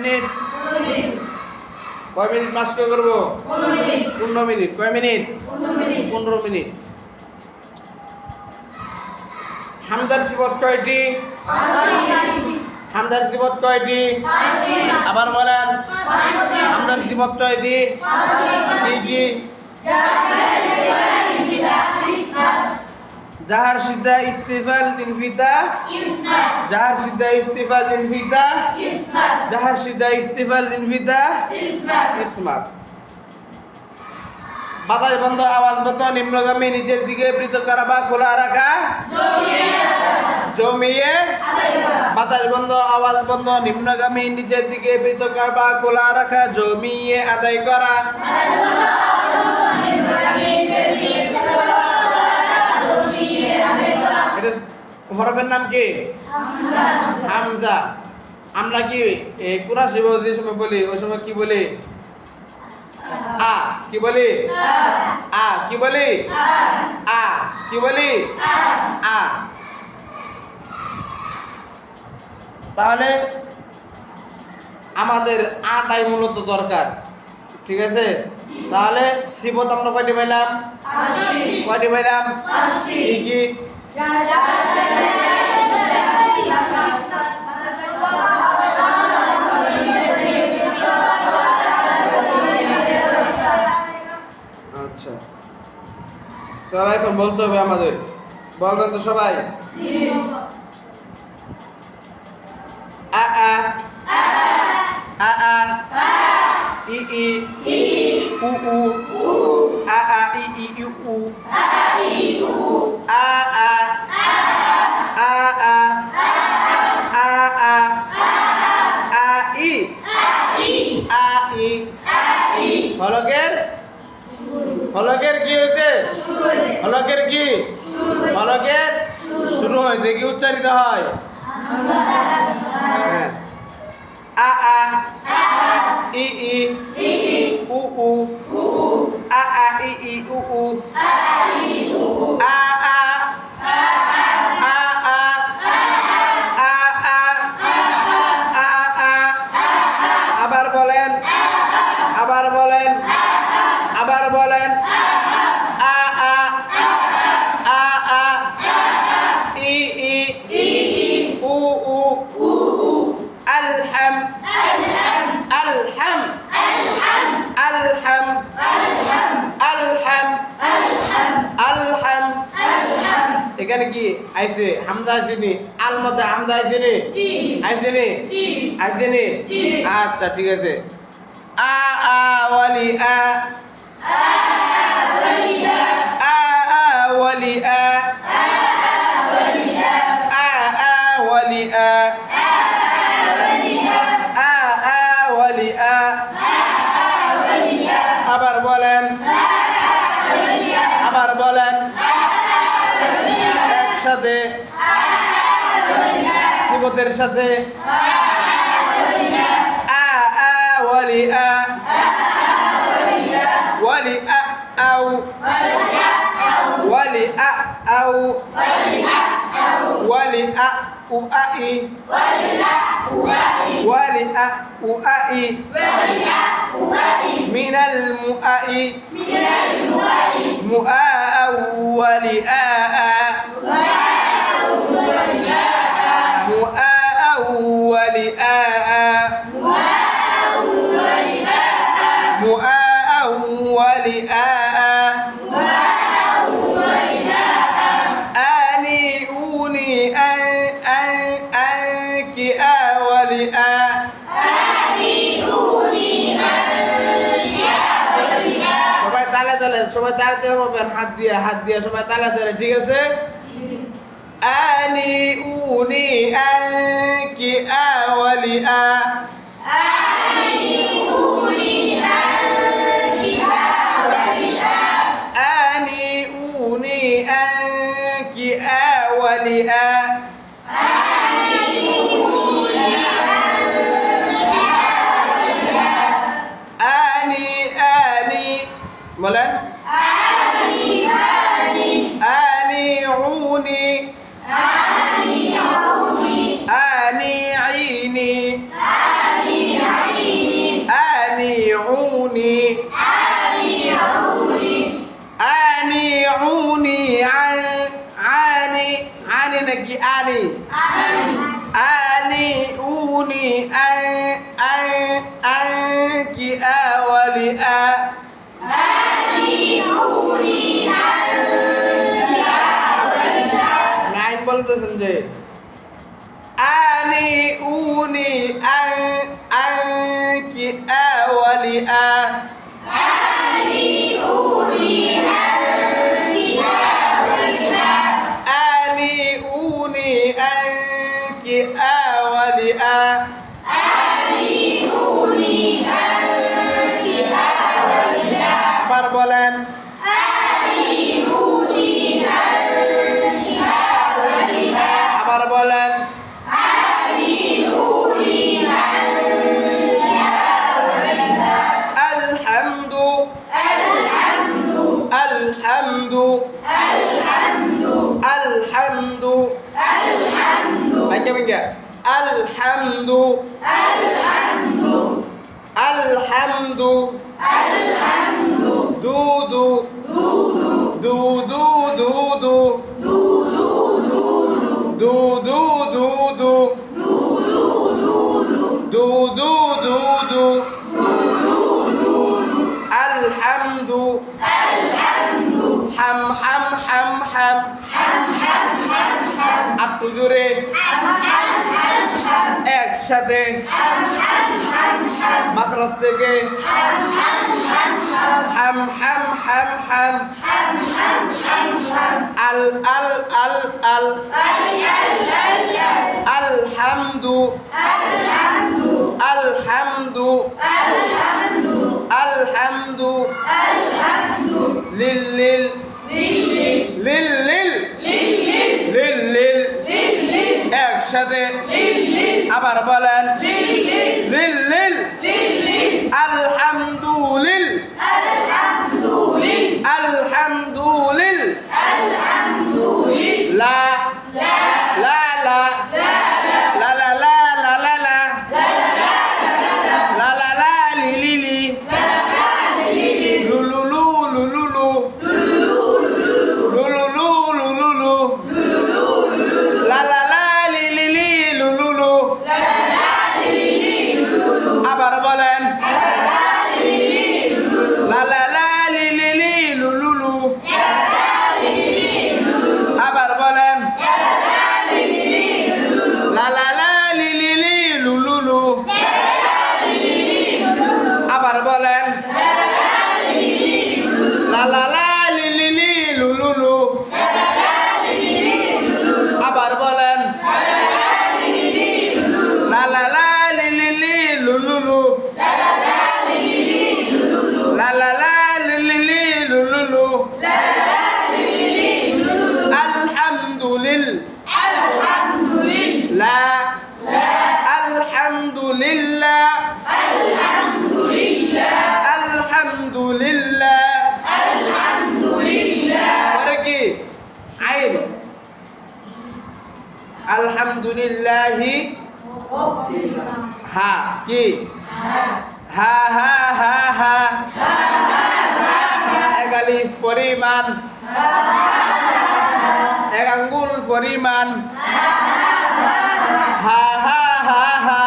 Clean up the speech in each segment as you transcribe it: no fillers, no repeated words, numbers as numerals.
Minute? কয় minute mask করবো? 15 minute. কয় মিনিট? 15 মিনিট। হামজার সিফত কয়টি? হামজার সিফত কয়টি? আবার বলেন। হামজার সিফত কয়টি? কি কি? জাহার সিদ্ধা ইস্তিফাল ইনফিতা জাহার সিদ্ধা ইস্তিফাল ইনফিতা জাহার সিদ্ধা ইস্তিফাল ইনফিতা ইসমাত। বাতাস বন্ধ আওয়াজ বন্ধ নিম্নগামী নিচের দিকে পৃথক করা বা খোলা রাখা জমিয়ে বাতাস বন্ধ আওয়াজ বন্ধ নিম্নগামী নিচের দিকে পৃথক করা বা খোলা রাখা জমিয়ে আদায় করা। হরফের নাম কি? হামজা। আমরা কি কুরাশি যে সময় বলি ওই সময় কি বলি? আ কি বলি? আ কি বলি? আ কি বলি? আ। তাহলে আমাদের আটাই মূলত দরকার, ঠিক আছে? তাহলে সিফত আমরা কয়টি পাইলাম? কয়টি পাইলাম? কি কি? আচ্ছা, তাহলে এখন বলতে হবে আমাদের। বলবেন তো সবাই? আ আ আ আ ই ই উ উ আ আ ই ই উ উ আ আ আ আ আ আ আ ই আ ই। হলকের হলকের কি হইতে? হলকের কি? হলকের শুরু হইতে কি উচ্চারিত হয়? আ আ ই ই উ উ আ আ ই ই উ উ আ আ আ আ আ আ আ আ। আবার বলেন, আবার বলেন, আবার বলেন। আ আ আ আ ই ই উ উ আলহাম আলহাম আলহাম আলহাম আলহাম। এখানে কি আইছে? হামজা আইছেনি? আল মধ্যে হামজা আইছেনি? আইছেনি? আইছেনি? আচ্ছা, ঠিক আছে। আ আ ওয়ালি আ আ আ ওয়ালি আ আ আ ওয়ালি আ আ আ ওয়ালি আ। আবার বলেন, আবার বলেন একসাথে সিফতের সাথে। আ আ ওয়ালি আ ওয়ালি আ আউ ওয়ালি আ আউ ওয়ালি আ উ আ ই ওয়ালি আ উ আ ই মিনাল মুআই মুআ ওয়ালি আ আ মুআ ওয়ালি আ আ মুআ ওয়ালি আ আ আনি উনি কি আ ওয়ালি আ সবাই তালে তালে, সবাই তালে বলবেন, হাত দিয়ে হাত দিয়ে সবাই তালে তালে, ঠিক আছে? আনি উনি কি আ ওয়ালি আ আনি উনি কি আ ওয়ালি আ আনি আনি বলেন। আনি উনি আনি আইনি কি আওয়ালি আ নাইন বলতেছেন যে আনি উনি কি আওয়ালি আ আনি উনি কি আওয়ালি আ আবার বলেন আবার বলেন আলহামদু আলহামদু আলহামদু আচ্ছা ভাইয়া আলহামদু আলহামদু দুদু দুদু দুদু দুদু দুদু দুদু দুদু আলহামদু হাম হাম হাম হাম একটু জোরে একসাথে মাখরাজ থেকে হাম হাম হাম হাম আল আল আল আল আলহামদু আলহামদু আলহামদু লিল লিল লিল লিল লিল লিল একসাথে আবার বলেন লিল লিল আলহামদুলিল আলহামদুলিল লা লা লা লা লা লা লা লা লা লা লা লা লি লি লি লু লু লু লু লু লু লু লু লু লু লু লু লা লা লা লি লি লি লু লু লু আবার বলেন লা লা লা লি লি লি লু লু লু আবার বলেন লা লা লা লি লি লি লু লু লু আবার বলেন লা লা লা লি লি লি লু লু লু আবার বলেন লা লা লা লি লি লি লু লু লু লা লা লা লি লি লি লু লু লু আলহামদুলিল লা আলহামদুলিল্লাহ আলহামদুলিল্লাহ পরে কি আইন আলহামদুলিল্লাহি হা কি হা হা হা হা এক আলিফ পরিমাণ এক আঙ্গুল পরিমাণ হা হা হা হা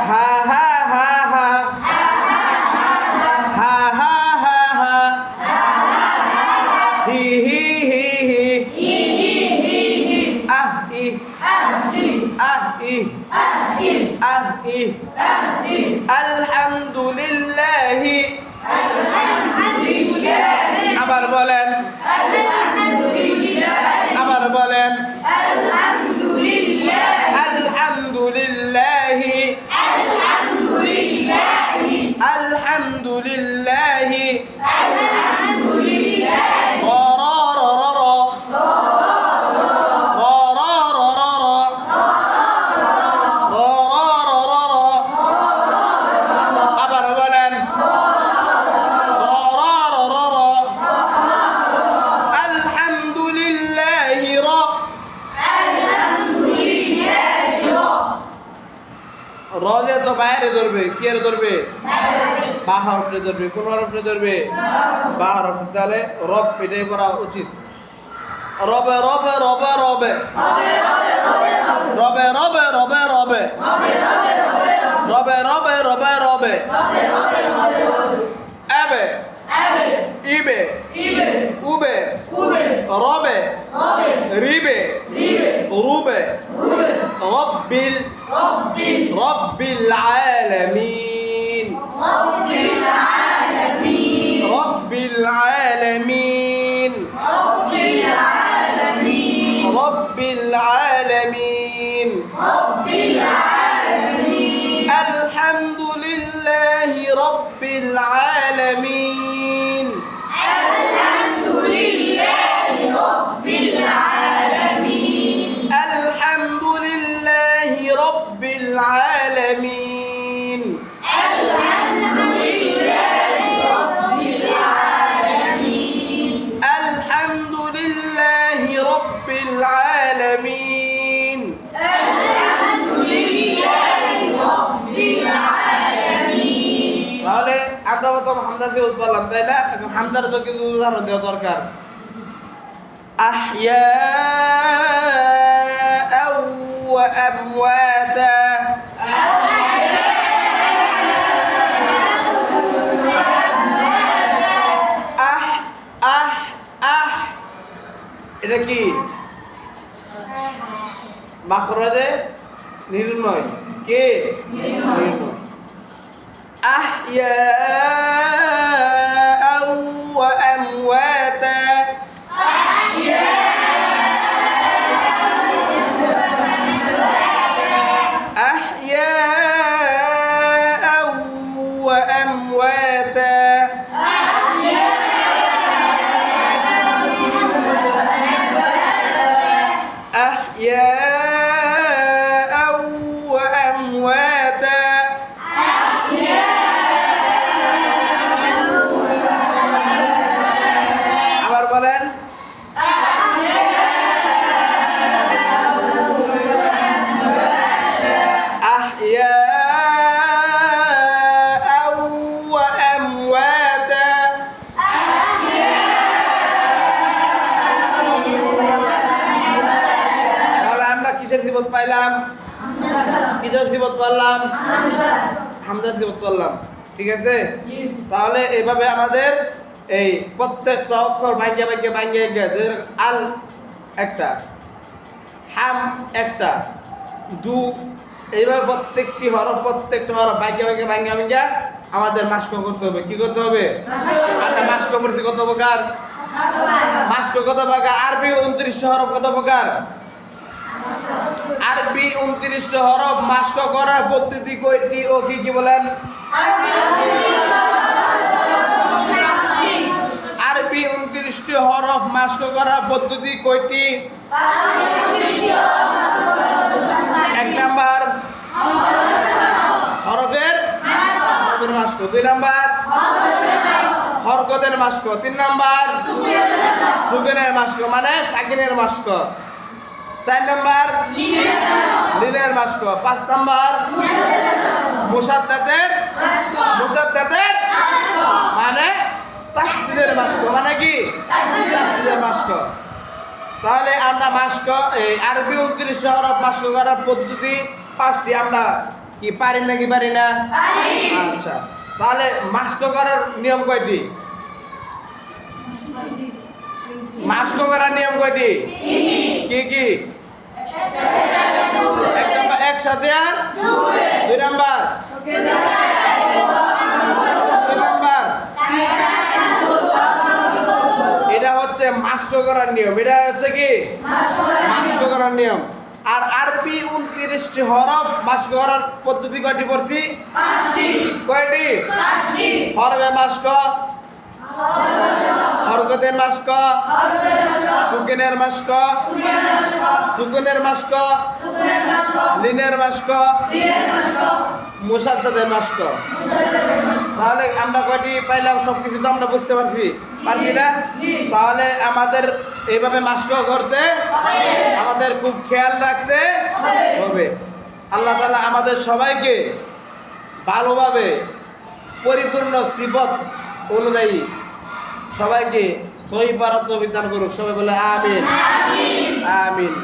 হা হা হা হা হা হা হা হা হি হি হি হি আহ ই আহ ই আহ ই আলহামদুলিল্লাহি আবার বলেন আবার বলেন আলহামদুলিল্লাহি আলহামদুলিল্লাহি আবার বলেন আলহামদুলিল্লাহি রজে তো বাইরে ধরবে কি আর ধরবে বা হরফে ধরবে কোন হরফে ধরবে বা হরফে তাহলে রব এটাই করা উচিত রবে রবে রবে রবে রবে রবে রবে রবে রবে রবে রবে রবে এবে ইবে উবে রবে রিবে রুবে রব্বিল আলামিন রব্বিল আলামিন রব্বিল আলামিন আলহামদুলিল্লাহি রব্বিল আলামিন আলহামদুলিল্লাহি রব্বিল আলামিন আলহামদুলিল্লাহি রব্বিল আলামিন তাহলে আমরা প্রথম হামজা সিবত বললাম তাই না? এখন হামজার তো কিছু উদাহরণ দেওয়া দরকার। أحياء وأمواتا এটা কি মাখরাজে নির্ণয় কে নির্ণয় أحياء وأمواتا أحياء وأمواتا أحياء وأمواتا আবার বলেন أحياء وأمواتا তাহলে আমরা কিসের সিবত পাইলাম? কিসের সিবত পাইলাম? হামজার সিবত পাইলাম। ঠিক আছে, তাহলে এইভাবে আমাদের এই প্রত্যেকটা অক্ষর ভাঙ্গে ভাঙ্গে ভাঙ্গে আল একটা, হাম একটা, দু, এইভাবে প্রত্যেকটা হরফ ভাঙ্গে ভাঙ্গে ভাঙ্গে ভাঙ্গে আমাদের মাস্ক করতে হবে। কি করতে হবে? আমরা মাস্ক করছি কত প্রকার? মাস্ক কত প্রকার? আরবি 29 হরফ কত প্রকার? আরবি 29 হরফ মাস্ক করার পদ্ধতি কয়টি ও কি কি বলেন? আরবি 29টি হরফ মাস্ক করার পদ্ধতি কয়টি? 1 নাম্বার হরফের মাস্ক, 2 নাম্বার হরকতের মাস্ক, 3 নাম্বার সুকুনের মাস্ক মানে সাকিনের মাস্ক, 4 নাম্বার লিনের মাস্ক, 5 নাম্বার মুসাদ্দাদের মানে তাকসিরের মাস্ক মানে কি? তাকসিরের মাস্ক। তাহলে আমরা মাস্ক এই আরবি 29 হরফ মাস্ক করার পদ্ধতি 5টি আমরা কি পারি নাকি পারি না? আচ্ছা, তাহলে মাস্ক করার নিয়ম কয়টি? মাস্ক করার নিয়ম কয়টি? কি কি? 1 নাম্বার একসাথে আর 2 নাম্বার 3 নাম্বার এটা হচ্ছে মাস্ক করার নিয়ম। এটা হচ্ছে কি মাস্ক করার নিয়ম। আর আরবি 29টি হরফ মাস্ক করার পদ্ধতি কয়টি পড়ছি? 5টি। কয়টি? 5টি। হরফে মাস্ক, হরকতের মাস্ক, সুকুনের মাস্ক, সুকুনের মাস্ক, লিনের মাস্ক, মুসাদ্দাদের মাস্ক। তাহলে আমরা কয়টি পাইলাম? সবকিছু তো আমরা বুঝতে পারছি না? তাহলে আমাদের এইভাবে মাস্ক করতে আমাদের খুব খেয়াল রাখতে হবে। আল্লাহ তাআলা আমাদের সবাইকে ভালোভাবে পরিপূর্ণ সিফত অনুযায়ী সবাইকে সহি পারাত্ম বিধান করুক। সবাই বলে আমিন আমিন।